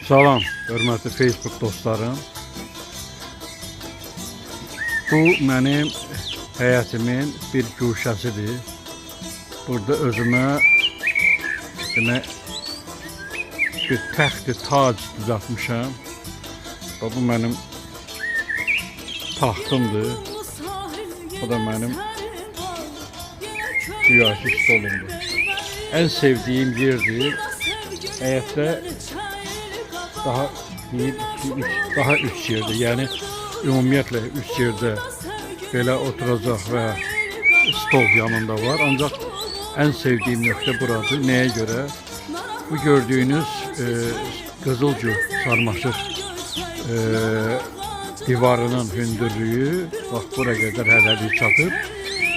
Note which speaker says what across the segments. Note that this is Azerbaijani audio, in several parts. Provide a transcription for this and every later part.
Speaker 1: Salam, hörmətli Facebook dostlarım. Bu mənim həyatimin bir güşəsidir. Burada özümə demək bir təxti tac düzəltmişəm. Bu mənim taxtımdır. Bu da mənim güyaçı stolumdur. En sevdiğim yerdir. Həyatda daha bir, iki, üç, daha üç yerde, yani ümumiyyətlə üç yerde belə oturacaq və stol yanında var. Ancak en sevdiğim nöqtə buradır. Neye göre? Bu gördüğünüz Qızılgül sarmaşıq divarının hündürlüğü bak buraya kadar hələlik çatır.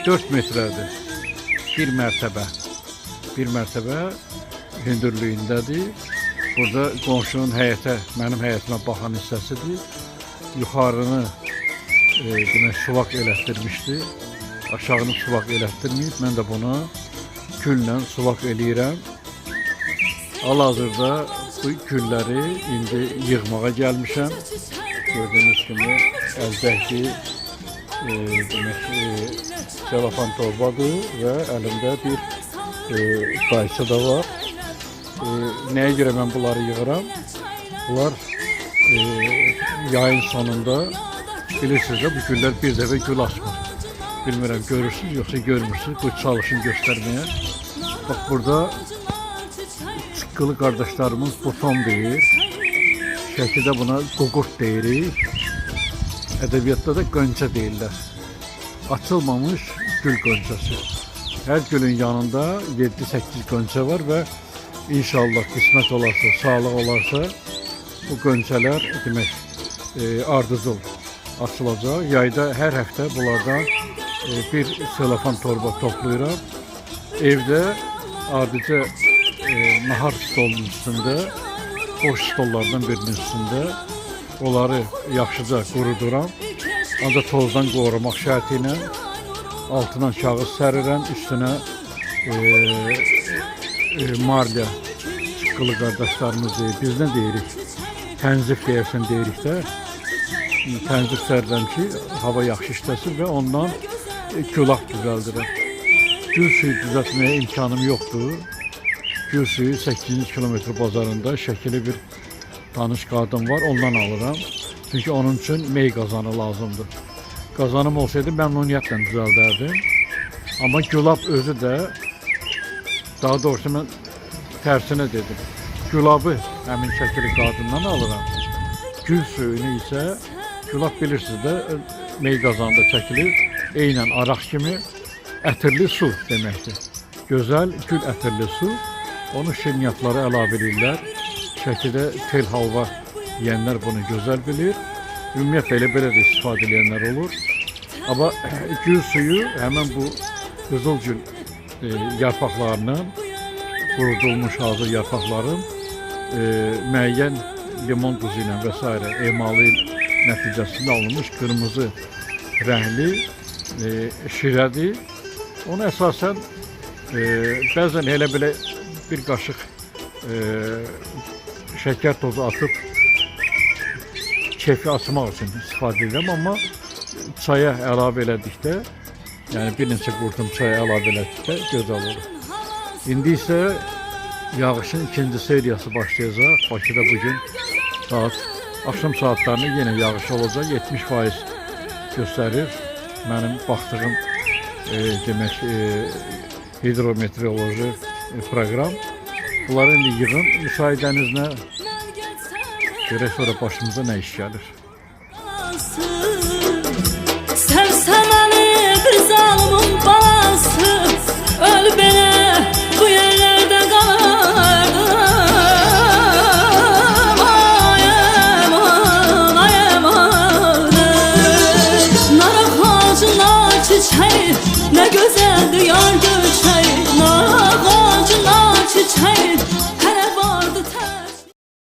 Speaker 1: 4 metrədir. Bir mərtəbə hündürlüyündədir. Burada qonşunun həyətə, mənim həyətimə baxan hissəsidir. Yuxarını demək suvaq elətdirmişdi. Aşağını suvaq elətdirməyib. Mən də bunu güllə suvaq eləyirəm. Hal-hazırda bu gülləri indi yığmağa gəlmişəm. Gördüyünüz kimi əldəki demək telefon torbadır və əlimdə bir qaysı da var. Neye göre ben bunları yığıram? Bunlar yayın sonunda bilirsiniz de bu güllər bir dəfə gül açmır. Bilmirəm görürsünüz yoksa görmürsünüz. Bu çalışın göstermeye. Bak burada çıqqılı kardeşlerimiz buton deyir. Şəkildə buna qoqurt deyirik. Ədəbiyyatda da qönçə deyirlər. Açılmamış gül qönçəsi. Her gülün yanında 7-8 qönçə var ve İnşallah kısmet olarsa, sağlık olarsa bu qönçələr demək ardıcıl açılacaq. Yayda hər həftə bunlardan bir selofan torba toplayıram. Evdə ardıca nahar stolunun üstündə, boş stollardan birinin üstündə onları yaxşıca quruduram. Ancaq tozdan qorumaq şərti ilə altına kağız sərirəm, üstünə marля çıqqılı qardaşlarımız deyir. Biz nə deyirik? Tənzif deyərsən deyirik də. Tənzif sərirəm ki, hava yaxşı işləsin və ondan külaq düzəldirəm. Gül suyu düzəltməyə imkanım yoxdur. Gül suyu 800 kilometre bazarında şəkili bir tanış qadın var, ondan alıram. Çünki onun üçün mey qazanı lazımdır. Qazanım olsaydı məmnuniyyətlə düzəldərdim. Amma gülab özü də, daha doğrusu mən tərsinə dedim. Gülabı həmin şəkili qadından alıram. Gül suyunu isə, gülab bilirsiniz də, mey qazanda çəkilir. Eynən araq kimi ətirli su deməkdir. Gözəl gül ətirli su. Onu şirniyyatlara əlavə edirlər. Şəkildə tel halva yeyənlər bunu gözəl bilir. Ümumiyyətlə elə belə də istifadə edənlər olur. Amma gül suyu həmin bu qızılgül yarpaqlarının, qurudulmuş hazır yarpaqların müəyyən limon duzu ilə və s. emalı nəticəsində alınmış qırmızı rəngli şirədir. Onu əsasən bəzən elə belə bir qaşıq şəkər tozu atıb kefi açmaq üçün istifadə edirəm, amma çaya əlavə elədikdə, yani bir neçə qurtum çaya əlavə elədikdə gözəl olur. İndi isə yağışın ikinci seriyası başlayacaq. Bakıda bugün akşam saatlarında yine yağış olacaq. 70% göstərir mənim baxdığım demək hidrometeoroloji proqram. Bunları indi yığın müsaadənizlə görək sonra başımıza nə iş gəlir.
Speaker 2: Sevsem Ali bir zalimin balası, öl beni